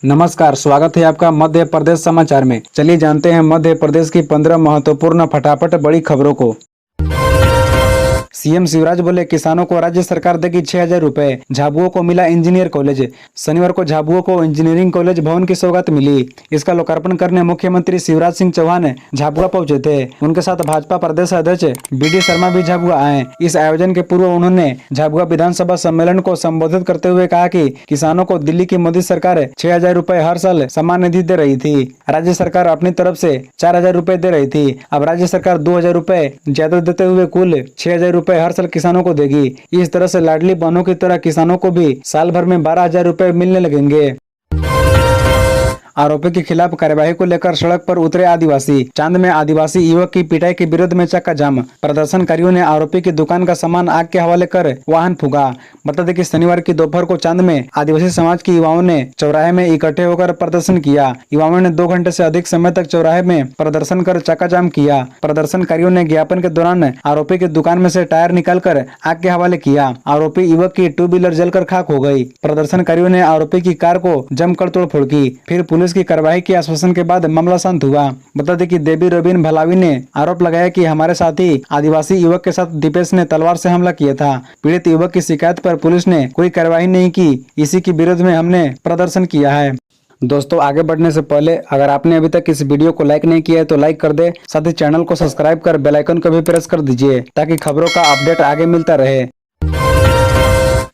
नमस्कार, स्वागत है आपका मध्य प्रदेश समाचार में। चलिए जानते हैं मध्य प्रदेश की 15 महत्वपूर्ण फटाफट बड़ी खबरों को। सीएम शिवराज बोले किसानों को राज्य सरकार देगी 6,000 रुपए। झाबुआ को मिला इंजीनियर कॉलेज। शनिवार को झाबुआ को इंजीनियरिंग कॉलेज भवन की सौगात मिली। इसका लोकार्पण करने मुख्यमंत्री शिवराज सिंह चौहान झाबुआ पहुंचे थे। उनके साथ भाजपा प्रदेश अध्यक्ष बीडी शर्मा भी झाबुआ आए। इस आयोजन के पूर्व उन्होंने झाबुआ विधानसभा सम्मेलन को संबोधित करते हुए कहा कि किसानों को दिल्ली की मोदी सरकार 6,000 रुपए हर साल सम्मान निधि दे रही थी। राज्य सरकार अपनी तरफ से 4,000 रुपए दे रही थी। अब राज्य सरकार 2,000 रुपए ज्यादा देते हुए कुल 6,000 रुपए हर साल किसानों को देगी। इस तरह से लाडली बहनों की तरह किसानों को भी साल भर में 12,000 रुपए मिलने लगेंगे। आरोपी के खिलाफ कार्यवाही को लेकर सड़क पर उतरे आदिवासी। चांद में आदिवासी युवक की पिटाई के विरोध में चक्का जाम। प्रदर्शनकारियों ने आरोपी की दुकान का सामान आग के हवाले कर वाहन फूंका। बता दें कि शनिवार की दोपहर को चांद में आदिवासी समाज के युवाओं ने चौराहे में इकट्ठे होकर प्रदर्शन किया। युवाओं ने 2 घंटे से अधिक समय तक चौराहे में प्रदर्शन कर चक्का जाम किया। प्रदर्शनकारियों ने ज्ञापन के दौरान आरोपी की दुकान में से टायर निकालकर आग के हवाले किया। आरोपी युवक की 2 व्हीलर जलकर खाक हो गई। प्रदर्शनकारियों ने आरोपी की कार को जमकर तोड़फोड़ की। फिर पुलिस की कार्रवाई के आश्वासन के बाद मामला शांत हुआ। बता दें कि देवी रोबिन भलावी ने आरोप लगाया कि हमारे साथी आदिवासी युवक के साथ दीपेश ने तलवार से हमला किया था। पीड़ित युवक की शिकायत पर पुलिस ने कोई कार्रवाई नहीं की। इसी के विरोध में हमने प्रदर्शन किया है। दोस्तों, आगे बढ़ने से पहले अगर आपने अभी तक इस वीडियो को लाइक नहीं किया है तो लाइक कर दे। साथ ही चैनल को सब्सक्राइब कर बेल आइकन को भी प्रेस कर दीजिए ताकि खबरों का अपडेट आगे मिलता रहे।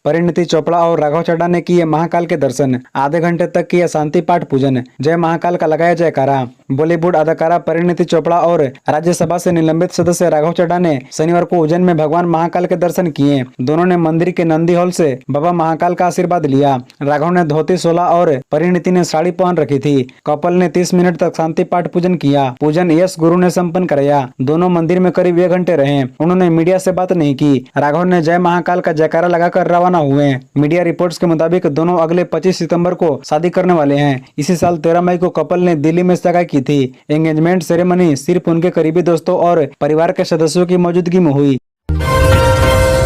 परिणीति चोपड़ा और राघव चड्ढा ने किए महाकाल के दर्शन। आधे घंटे तक किया शांति पाठ पूजन। जय महाकाल का लगाया जयकारा। बॉलीवुड अदाकारा परिणीति चोपड़ा और राज्यसभा से निलंबित सदस्य राघव चड्ढा ने शनिवार को उज्जैन में भगवान महाकाल के दर्शन किए। दोनों ने मंदिर के नंदी हॉल से बाबा महाकाल का आशीर्वाद लिया। राघव ने धोती सोला और परिणीति ने साड़ी पहन रखी थी। कपल ने 30 मिनट तक शांति पाठ पूजन किया। पूजन यश गुरु ने संपन्न कराया। दोनों मंदिर में करीब 1 घंटे रहे। उन्होंने मीडिया से बात नहीं की। राघव ने जय महाकाल का जयकारा लगाकर रवाना हुए। मीडिया रिपोर्ट्स के मुताबिक दोनों अगले 25 सितंबर को शादी करने वाले हैं। इसी साल 13 मई को कपल ने दिल्ली में सगाई की थी। एंगेजमेंट सेरेमनी सिर्फ उनके करीबी दोस्तों और परिवार के सदस्यों की मौजूदगी में हुई।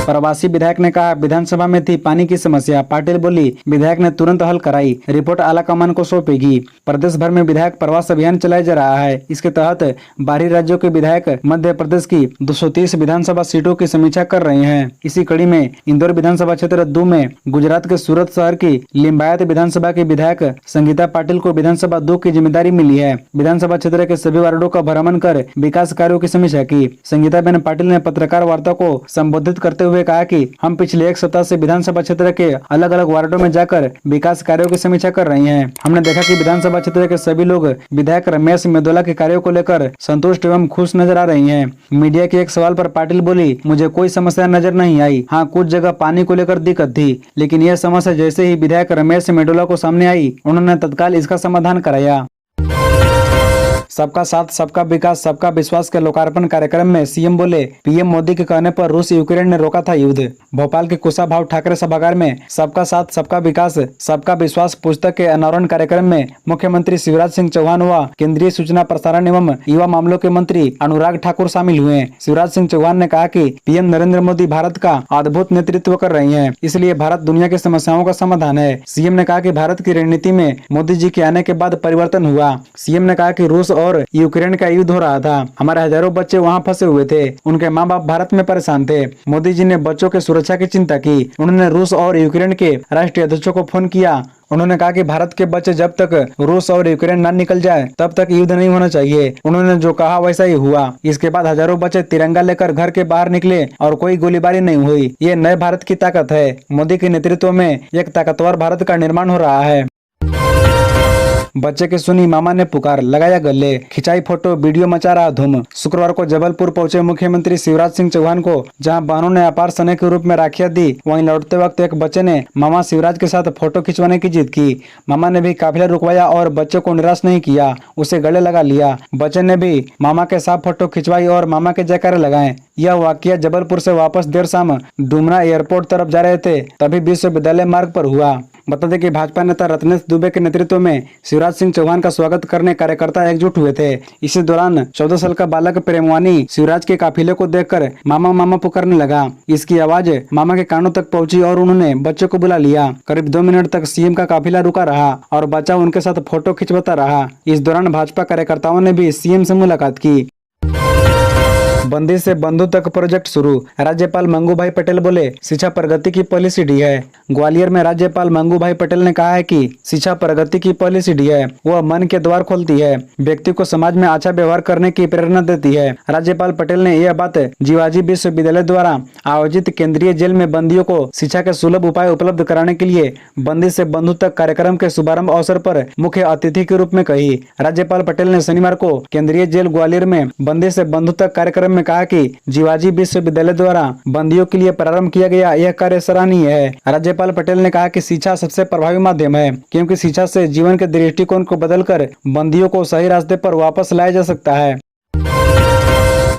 प्रवासी विधायक ने कहा विधानसभा में थी पानी की समस्या। पाटिल बोली विधायक ने तुरंत हल कराई। रिपोर्ट आलाकमान को सौंपेगी। प्रदेश भर में विधायक प्रवास अभियान चलाया जा रहा है। इसके तहत बाहरी राज्यों के विधायक मध्य प्रदेश की 230 विधानसभा सीटों की समीक्षा कर रहे हैं। इसी कड़ी में इंदौर विधानसभा क्षेत्र 2 में गुजरात के सूरत शहर की लिम्बायत विधानसभा के विधायक संगीता पाटिल को विधानसभा 2 की जिम्मेदारी मिली है। विधानसभा क्षेत्र के सभी वार्डों का भ्रमण कर विकास कार्यों की समीक्षा की। संगीता बेन पाटिल ने पत्रकार वार्ता को संबोधित करते हुए कहा कि हम पिछले 1 सप्ताह से विधानसभा क्षेत्र के अलग अलग वार्डों में जाकर विकास कार्यों की समीक्षा कर रही हैं। हमने देखा कि विधानसभा क्षेत्र के सभी लोग विधायक रमेश मेदोला के कार्यों को लेकर संतुष्ट एवं खुश नजर आ रही हैं। मीडिया के एक सवाल पर पाटिल बोली मुझे कोई समस्या नजर नहीं आई। हाँ, कुछ जगह पानी को लेकर दिक्कत थी, लेकिन यह समस्या जैसे ही विधायक रमेश मेदोला को सामने आई उन्होंने तत्काल इसका समाधान कराया। सबका साथ सबका विकास सबका विश्वास के लोकार्पण कार्यक्रम में सीएम बोले पीएम मोदी के कहने पर रूस यूक्रेन ने रोका था युद्ध। भोपाल के कुशाभाऊ ठाकरे सभागार में सबका साथ सबका विकास सबका विश्वास पुस्तक के अनावरण कार्यक्रम में मुख्यमंत्री शिवराज सिंह चौहान व केंद्रीय सूचना प्रसारण एवं युवा मामलों के मंत्री अनुराग ठाकुर शामिल हुए। शिवराज सिंह चौहान ने कहा कि पीएम नरेंद्र मोदी भारत का अद्भुत नेतृत्व कर रही है, इसलिए भारत दुनिया की समस्याओं का समाधान है। सीएम ने कहा कि भारत की रणनीति में मोदी जी के आने के बाद परिवर्तन हुआ। सीएम ने कहा कि रूस और यूक्रेन का युद्ध हो रहा था। हमारे हजारों बच्चे वहां फंसे हुए थे। उनके माँ बाप भारत में परेशान थे। मोदी जी ने बच्चों के सुरक्षा की चिंता की। उन्होंने रूस और यूक्रेन के राष्ट्रीय अध्यक्षों को फोन किया। उन्होंने कहा कि भारत के बच्चे जब तक रूस और यूक्रेन न निकल जाए तब तक युद्ध नहीं होना चाहिए। उन्होंने जो कहा वैसा ही हुआ। इसके बाद हजारों बच्चे तिरंगा लेकर घर के बाहर निकले और कोई गोलीबारी नहीं हुई। ये नए भारत की ताकत है। मोदी के नेतृत्व में एक ताकतवर भारत का निर्माण हो रहा है। बच्चे की सुनी मामा ने पुकार, लगाया गले, खिंचाई फोटो, वीडियो मचा रहा धूम। शुक्रवार को जबलपुर पहुंचे मुख्यमंत्री शिवराज सिंह चौहान को जहां बहनों ने अपार स्नेह के रूप में राखियां दी, वहीं लौटते वक्त एक बच्चे ने मामा शिवराज के साथ फोटो खिंचवाने की जिद की। मामा ने भी काफिला रुकवाया और बच्चे को निराश नहीं किया, उसे गले लगा लिया। बच्चे ने भी मामा के साथ फोटो खिंचवाई और मामा के जयकारे लगाए। यह वाकया जबलपुर से वापस देर शाम डुमरा एयरपोर्ट तरफ जा रहे थे तभी विश्वविद्यालय मार्ग पर हुआ। बता दें कि भाजपा नेता रत्नेश दुबे के नेतृत्व में शिवराज सिंह चौहान का स्वागत करने कार्यकर्ता एकजुट हुए थे। इसी दौरान 14 साल का बालक प्रेमवानी शिवराज के काफिले को देखकर मामा मामा पुकारने लगा। इसकी आवाज मामा के कानों तक पहुंची और उन्होंने बच्चे को बुला लिया। करीब 2 मिनट तक सीएम का काफिला रुका रहा और बच्चा उनके साथ फोटो खिंचवाता रहा। इस दौरान भाजपा कार्यकर्ताओं ने भी सीएम से मुलाकात की। बंदी से बंधु तक प्रोजेक्ट शुरू, राज्यपाल मंगू भाई पटेल बोले शिक्षा प्रगति की पहली सीढ़ी है। ग्वालियर में राज्यपाल मंगू भाई पटेल ने कहा है कि शिक्षा प्रगति की पहली सीढ़ी है। वह मन के द्वार खोलती है, व्यक्ति को समाज में अच्छा व्यवहार करने की प्रेरणा देती है। राज्यपाल पटेल ने यह बात जीवाजी विश्वविद्यालय द्वारा आयोजित केंद्रीय जेल में बंदियों को शिक्षा के सुलभ उपाय उपलब्ध कराने के लिए बंदी से बंधु तक कार्यक्रम के शुभारंभ अवसर पर मुख्य अतिथि के रूप में कही। राज्यपाल पटेल ने शनिवार को केंद्रीय जेल ग्वालियर में बंदी से बंधु तक कार्यक्रम में कहा कि जीवाजी विश्वविद्यालय द्वारा बंदियों के लिए प्रारंभ किया गया यह कार्य सराहनीय है। राज्यपाल पटेल ने कहा कि शिक्षा सबसे प्रभावी माध्यम है, क्योंकि शिक्षा से जीवन के दृष्टिकोण को बदलकर बंदियों को सही रास्ते पर वापस लाया जा सकता है।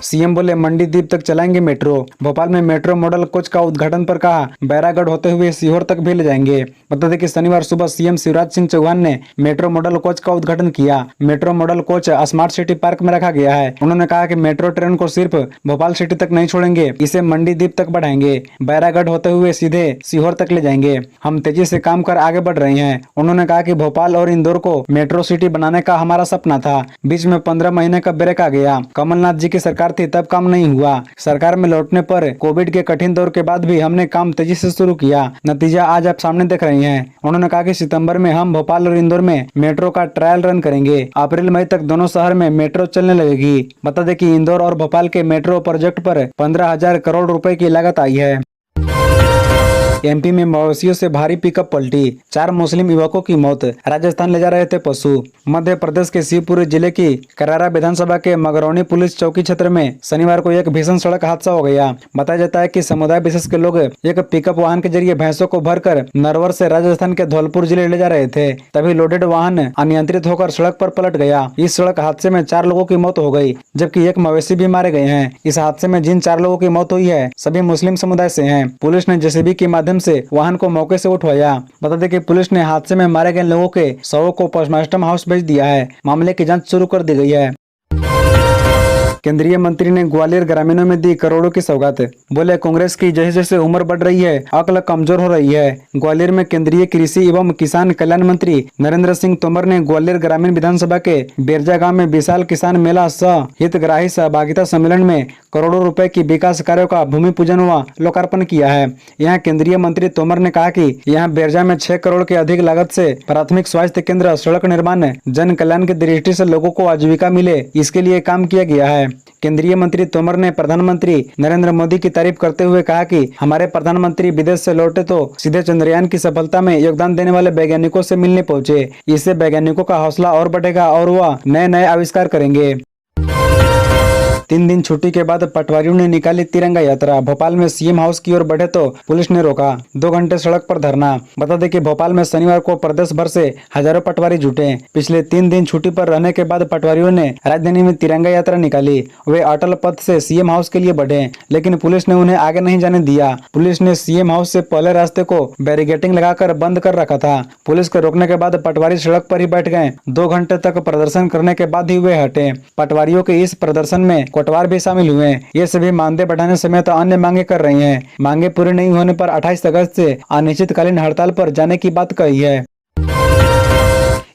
सीएम बोले मंडीदीप तक चलाएंगे मेट्रो। भोपाल में मेट्रो मॉडल कोच का उद्घाटन पर कहा बैरागढ़ होते हुए सीहोर तक भी ले जाएंगे। बता दें कि शनिवार सुबह सीएम शिवराज सिंह चौहान ने मेट्रो मॉडल कोच का उद्घाटन किया। Metro model coach smart city park में रखा गया है। उन्होंने कहा कि मेट्रो ट्रेन को सिर्फ भोपाल सिटी तक नहीं छोड़ेंगे, इसे मंडीदीप तक बढ़ाएंगे, बैरागढ़ होते हुए सीधे सीहोर तक ले जाएंगे। हम तेजी से काम कर आगे बढ़ रहे हैं। उन्होंने कहा कि भोपाल और इंदौर को मेट्रो सिटी बनाने का हमारा सपना था। बीच में 15 महीने का ब्रेक आ गया। कमलनाथ जी की सरकार थी तब काम नहीं हुआ। सरकार में लौटने पर कोविड के कठिन दौर के बाद भी हमने काम तेजी से शुरू किया। नतीजा आज आप सामने देख रहे हैं। उन्होंने कहा कि सितंबर में हम भोपाल और इंदौर में मेट्रो का ट्रायल रन करेंगे। अप्रैल मई तक दोनों शहर में मेट्रो चलने लगेगी। बता दें कि इंदौर और भोपाल के मेट्रो प्रोजेक्ट पर 15,000 करोड़ रुपए की लागत आई है। एमपी में मवेशियों से भारी पिकअप पलटी, 4 मुस्लिम युवकों की मौत, राजस्थान ले जा रहे थे पशु। मध्य प्रदेश के शिवपुरी जिले की करारा विधानसभा के मगरौनी पुलिस चौकी क्षेत्र में शनिवार को एक भीषण सड़क हादसा हो गया। बताया जाता है कि समुदाय विशेष के लोग एक पिकअप वाहन के जरिए भैंसों को भरकर नरवर से राजस्थान के धौलपुर जिले ले जा रहे थे। तभी लोडेड वाहन अनियंत्रित होकर सड़क पर पलट गया। इस सड़क हादसे में 4 लोगों की मौत हो गई, जबकि एक मवेशी भी मारे गए हैं। इस हादसे में जिन 4 लोगों की मौत हुई है सभी मुस्लिम समुदाय से हैं। पुलिस ने जेसीबी के माध्यम से वाहन को मौके से उठवाया। बता दें कि पुलिस ने हादसे में मारे गए लोगों के शवों को पोस्टमार्टम हाउस भेज दिया है। मामले की जांच शुरू कर दी गई है। केंद्रीय मंत्री ने ग्वालियर ग्रामीणों में दी करोड़ों की सौगात, बोले कांग्रेस की जैसे जैसे उम्र बढ़ रही है अक्ल कमजोर हो रही है। ग्वालियर में केंद्रीय कृषि एवं किसान कल्याण मंत्री नरेंद्र सिंह तोमर ने ग्वालियर ग्रामीण विधानसभा के बेरजा गांव में विशाल किसान मेला सह हितग्राही सहभागिता सम्मेलन में करोड़ों रुपए की विकास कार्यों का भूमि पूजन व लोकार्पण किया है। यहाँ केंद्रीय मंत्री तोमर ने कहा कि यहाँ बेरजा में 6 करोड़ के अधिक लागत से प्राथमिक स्वास्थ्य केंद्र, सड़क निर्माण, जन कल्याण की दृष्टि से लोगों को आजीविका मिले, इसके लिए काम किया गया है। केंद्रीय मंत्री तोमर ने प्रधानमंत्री नरेंद्र मोदी की तारीफ करते हुए कहा कि हमारे प्रधानमंत्री विदेश से लौटे तो सीधे चंद्रयान की सफलता में योगदान देने वाले वैज्ञानिकों से मिलने पहुंचे। इससे वैज्ञानिकों का हौसला और बढ़ेगा और वह नए नए आविष्कार करेंगे। 3 दिन छुट्टी के बाद पटवारियों ने निकाली तिरंगा यात्रा। भोपाल में सीएम हाउस की ओर बढ़े तो पुलिस ने रोका, 2 घंटे सड़क पर धरना। बता दें कि भोपाल में शनिवार को प्रदेश भर से हजारों पटवारी जुटे। पिछले 3 दिन छुट्टी पर रहने के बाद पटवारियों ने राजधानी में तिरंगा यात्रा निकाली। वे अटल पथ से सीएम हाउस के लिए बढ़े, लेकिन पुलिस ने उन्हें आगे नहीं जाने दिया। पुलिस ने सीएम हाउस से पहले रास्ते को बैरिकेडिंग लगाकर बंद कर रखा था। पुलिस के रोकने के बाद पटवारी सड़क पर ही बैठ गए। 2 घंटे तक प्रदर्शन करने के बाद ही वे हटे। पटवारियों के इस प्रदर्शन में कोटवार भी शामिल हुए। ये सभी मानदेय बढ़ाने समेत अन्य मांगे कर रही हैं। मांगे पूरी नहीं होने पर 28 अगस्त से अनिश्चितकालीन हड़ताल पर जाने की बात कही है।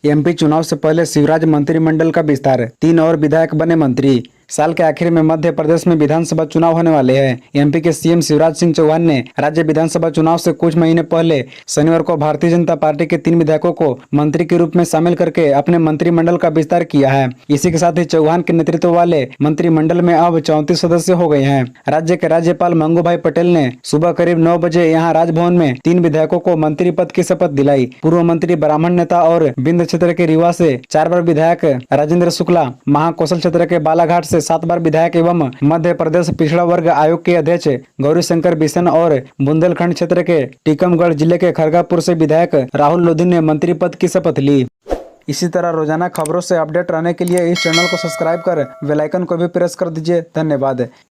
एमपी चुनाव से पहले शिवराज मंत्रिमंडल का विस्तार, 3 और विधायक बने मंत्री। साल के आखिर में मध्य प्रदेश में विधानसभा चुनाव होने वाले हैं। एमपी के सीएम शिवराज सिंह चौहान ने राज्य विधानसभा चुनाव से कुछ महीने पहले शनिवार को भारतीय जनता पार्टी के 3 विधायकों को मंत्री के रूप में शामिल करके अपने मंत्रिमंडल का विस्तार किया है। इसी के साथ ही चौहान के नेतृत्व वाले मंत्रिमंडल में अब 34 सदस्य हो गए हैं। राज्य के राज्यपाल मंगू भाई पटेल ने सुबह करीब 9 बजे यहाँ राजभवन में 3 विधायकों को मंत्री पद की शपथ दिलाई। पूर्व मंत्री ब्राह्मण नेता और बिंद क्षेत्र के रीवा से 4 बार विधायक राजेंद्र शुक्ला, महाकौशल क्षेत्र के बालाघाट 7 बार विधायक एवं मध्य प्रदेश पिछड़ा वर्ग आयोग के अध्यक्ष गौरी शंकर बिशन और बुंदेलखंड क्षेत्र के टीकमगढ़ जिले के खरगापुर से विधायक राहुल लोधी ने मंत्री पद की शपथ ली। इसी तरह रोजाना खबरों से अपडेट रहने के लिए इस चैनल को सब्सक्राइब कर बेल आइकन को भी प्रेस कर दीजिए। धन्यवाद।